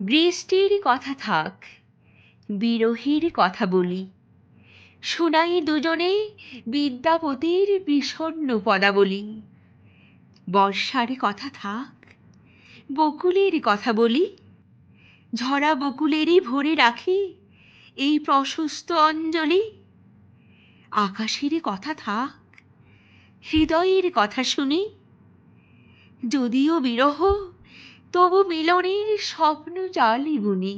বৃষ্টির কথা থাক, বিরহীর কথা বলি, শোনাই দুজনে বিদ্যাপতির বিষণ্ণ পদাবলী। বর্ষার কথা থাক, বকুলের কথা বলি, ঝরা বকুলেরই ভরে রাখি এই প্রশস্ত অঞ্জলি। আকাশের কথা থাক, হৃদয়ের কথা শুনি, যদিও বিরহ তবু মিলনের স্বপ্ন জালি বুনি।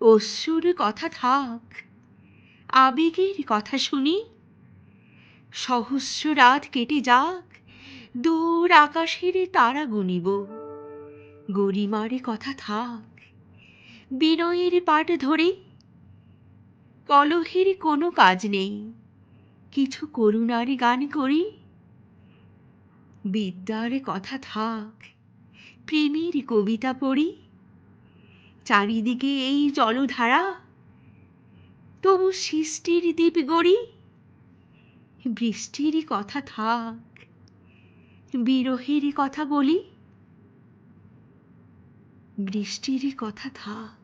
অশ্রুর কথা থাক, আবেগের কথা শুনি, সহস্র রাত কেটে যাক, দূর আকাশের তারা গুনিব। গরিমার কথা থাক, বিনয়ের পাট ধরি, কলহের কোনো কাজ নেই, কিছু করুণার গান করি। বিদ্যার কথা থাক, প্রেমের কবিতা পড়ি, চারিদিকে এই জলধারা, তবু সৃষ্টির দ্বীপ গড়ি। বৃষ্টির কথা থাক, বিরহের কথা বলি, বৃষ্টির কথা থাক।